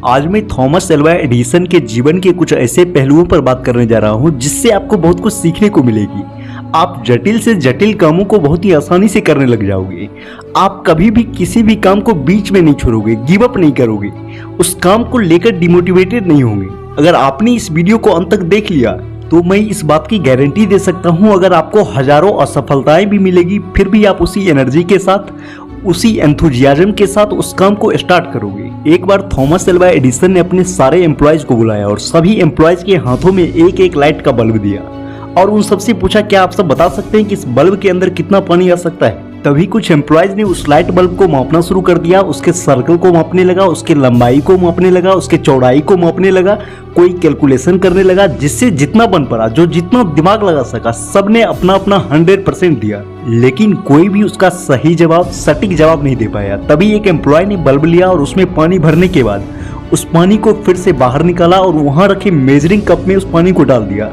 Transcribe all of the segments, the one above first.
आज मैं Thomas Alva Edison के जीवन के कुछ ऐसे पहलुओं पर बात करने जा रहा हूं जिससे आपको बहुत कुछ सीखने को मिलेगी। आप जटिल से जटिल कामों को बहुत ही आसानी से करने लग जाओगे। आप कभी भी किसी भी काम को बीच में नहीं छोड़ोगे, गिव अप नहीं करोगे, उस काम को लेकर डिमोटिवेटेड नहीं होंगे। अगर आपने इस वीडियो को अंत तक देख लिया तो मैं इस बात की गारंटी दे सकता हूं, अगर आपको हजारों असफलताएं भी मिलेगी फिर भी आप उसी एनर्जी के साथ, उसी एंथुजियाज्म के साथ उस काम को स्टार्ट करोगे। एक बार थॉमस एल्वा एडिसन ने अपने सारे एम्प्लॉयज को बुलाया और सभी एम्प्लॉयज के हाथों में एक एक लाइट का बल्ब दिया और उन सबसे पूछा, क्या आप सब बता सकते हैं कि इस बल्ब के अंदर कितना पानी आ सकता है? तभी कुछ एम्प्लॉयज ने उस लाइट बल्ब को मापना शुरू कर दिया, उसके सर्कल को मापने लगा, उसके लंबाई को मापने लगा, उसके चौड़ाई को मापने लगा, कोई कैलकुलेशन करने लगा, जिससे जितना बन पड़ा, जो जितना दिमाग लगा सका, सबने अपना अपना 100% दिया, लेकिन कोई भी उसका सही जवाब, सटीक जवाब नहीं दे पाया। तभी एक एम्प्लॉय ने बल्ब लिया और उसमें पानी भरने के बाद उस पानी को फिर से बाहर निकाला और वहां रखे मेजरिंग कप में उस पानी को डाल दिया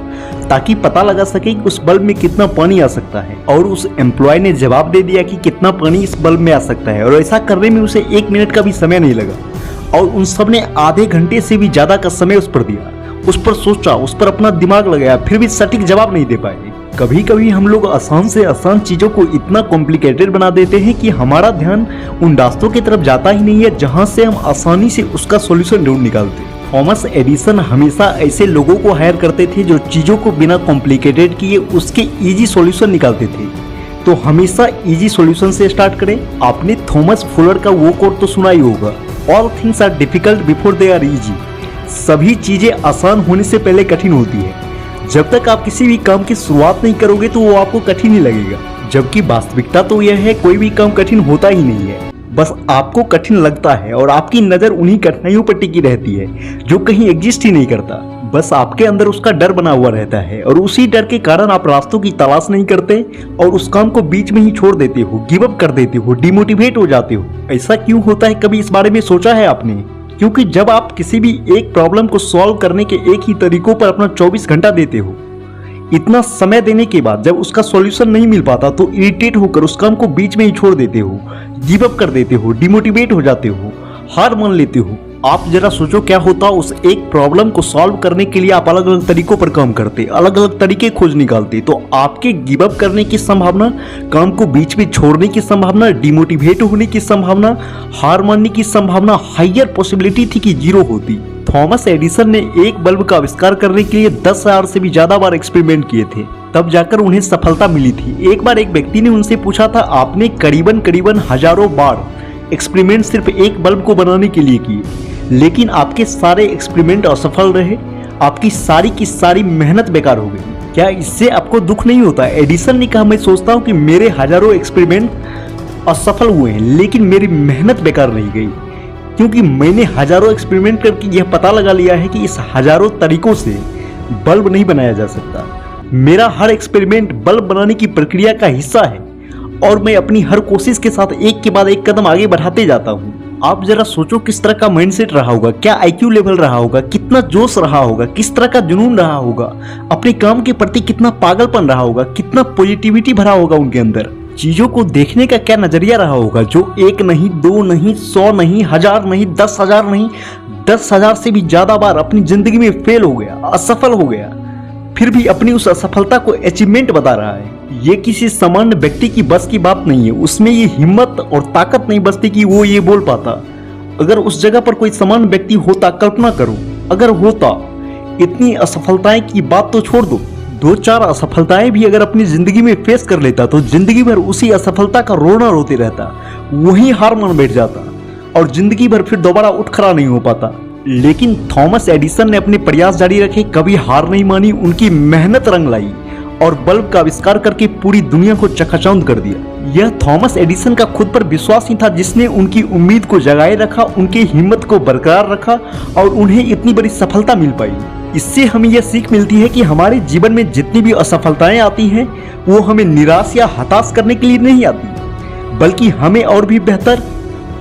ताकि पता लगा सके कि उस बल्ब में कितना पानी आ सकता है। और उस एम्प्लॉय ने जवाब दे दिया कि कितना पानी इस बल्ब में आ सकता है, और ऐसा करने में उसे 1 मिनट का भी समय नहीं लगा। और उन सब ने आधे घंटे से भी ज्यादा का समय उस पर दिया, उस पर सोचा, उस पर अपना दिमाग लगाया, फिर भी सटीक जवाब नहीं दे पाए। कभी कभी हम लोग आसान से आसान चीजों को इतना कॉम्प्लिकेटेड बना देते हैं कि हमारा ध्यान उन रास्तों की तरफ जाता ही नहीं है जहां से हम आसानी से उसका सॉल्यूशन ढूंढ निकालते। थॉमस एडिसन हमेशा ऐसे लोगों को हायर करते थे जो चीजों को बिना कॉम्प्लिकेटेड किए उसके इजी सॉल्यूशन निकालते थे। तो हमेशा इजी सॉल्यूशन से स्टार्ट करें। आपने थॉमस फुलर का वो कोट तो सुना ही होगा, all things are difficult before they are easy. सभी चीजें आसान होने से पहले कठिन होती है। जब तक आप किसी भी काम की शुरुआत नहीं करोगे तो वो आपको कठिन ही लगेगा, जबकि वास्तविकता तो यह है कोई भी काम कठिन होता ही नहीं है, बस आपको कठिन लगता है और आपकी नजर उन्हीं कठिनाइयों पर टिकी रहती है जो कहीं एग्जिस्ट ही नहीं करता। बस आपके अंदर उसका डर बना हुआ रहता है और उसी डर के कारण आप रास्तों की तलाश नहीं करते और उस काम को बीच में ही छोड़ देते हो, गिव अप कर देते हो, डिमोटिवेट हो जाते हो। ऐसा क्यों होता है, कभी इस बारे में सोचा है आपने? क्योंकि जब आप किसी भी एक प्रॉब्लम को सॉल्व करने के एक ही तरीकों पर अपना 24 घंटा देते हो, इतना समय देने के बाद जब उसका सॉल्यूशन नहीं मिल पाता तो इरिटेट होकर उस काम को बीच में ही छोड़ देते हो, गिव अप कर देते हो, डिमोटिवेट हो जाते हो, हार मान लेते हो। आप जरा सोचो क्या होता उस एक प्रॉब्लम को सॉल्व करने के लिए आप अलग अलग तरीकों पर काम करते, अलग अलग तरीके खोज निकालते, तो आपके गिव अप करने की संभावना, काम को बीच में छोड़ने की संभावना, डिमोटिवेट होने की संभावना, हार मानने की संभावना हायर पॉसिबिलिटी थी कि 0 होती। थॉमस एडिसन ने एक बल्ब का आविष्कार करने के लिए 10,000 से भी ज्यादा बार एक्सपेरिमेंट किए थे, तब जाकर उन्हें सफलता मिली थी। एक बार एक व्यक्ति ने उनसे पूछा था, आपने करीबन हजारों बार एक्सपेरिमेंट सिर्फ एक बल्ब को बनाने के लिए किए, लेकिन आपके सारे एक्सपेरिमेंट असफल रहे, आपकी सारी की सारी मेहनत बेकार हो गई। क्या इससे आपको दुख नहीं होता? एडिसन ने कहा, मैं सोचता हूं कि मेरे हजारों एक्सपेरिमेंट असफल हुए हैं लेकिन मेरी मेहनत बेकार नहीं गई, क्योंकि मैंने हजारों एक्सपेरिमेंट करके यह पता लगा लिया है कि इस हजारों तरीकों से बल्ब नहीं बनाया जा सकता। मेरा हर एक्सपेरिमेंट बल्ब बनाने की प्रक्रिया का हिस्सा है और मैं अपनी हर कोशिश के साथ एक के बाद एक कदम आगे बढ़ाते जाता हूँ। आप जरा सोचो किस तरह का माइंडसेट रहा होगा, क्या IQ लेवल रहा होगा, कितना जोश रहा होगा, किस तरह का जुनून रहा होगा, अपने काम के प्रति कितना पागलपन रहा होगा, कितना पॉजिटिविटी भरा होगा उनके अंदर, चीजों को देखने का क्या नजरिया रहा होगा, जो 1 नहीं, 2 नहीं, 100 नहीं, 1000 नहीं, 10,000 नहीं, 10,000 से भी ज्यादा बार अपनी जिंदगी में फेल हो गया, असफल हो गया, फिर भी अपनी उस असफलता को अचीवमेंट बता रहा है। ये किसी सामान्य व्यक्ति की बस की बात नहीं है, उसमें ये हिम्मत और ताकत नहीं बचती कि वो ये बोल पाता। अगर उस जगह पर कोई सामान्य व्यक्ति होता, कल्पना करो, अगर होता, इतनी असफलताएं की बात तो छोड़ दो, 2-4 असफलताएं भी अगर अपनी जिंदगी में फेस कर लेता तो जिंदगी भर उसी असफलता का रोना रोते रहता, वहीं हार मान बैठ जाता और जिंदगी भर फिर दोबारा उठ खड़ा नहीं हो पाता। लेकिन थॉमस एडिसन ने अपने प्रयास जारी रखे, कभी हार नहीं मानी, उनकी मेहनत रंग लाई और बल्ब का आविष्कार करके पूरी दुनिया को चकाचौंध कर दिया। यह थॉमस एडिसन का खुद पर विश्वास ही था जिसने उनकी उम्मीद को जगाए रखा, उनकी हिम्मत को बरकरार रखा और उन्हें इतनी बड़ी सफलता मिल पाई। इससे हमें यह सीख मिलती है कि हमारे जीवन में जितनी भी असफलताएं आती हैं वो हमें निराश या हताश करने के लिए नहीं आती, बल्कि हमें और भी बेहतर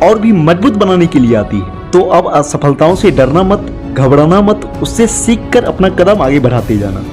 और भी मजबूत बनाने के लिए आती है। तो अब असफलताओं से डरना मत, घबराना मत, उससे सीख कर अपना कदम आगे बढ़ाते जाना।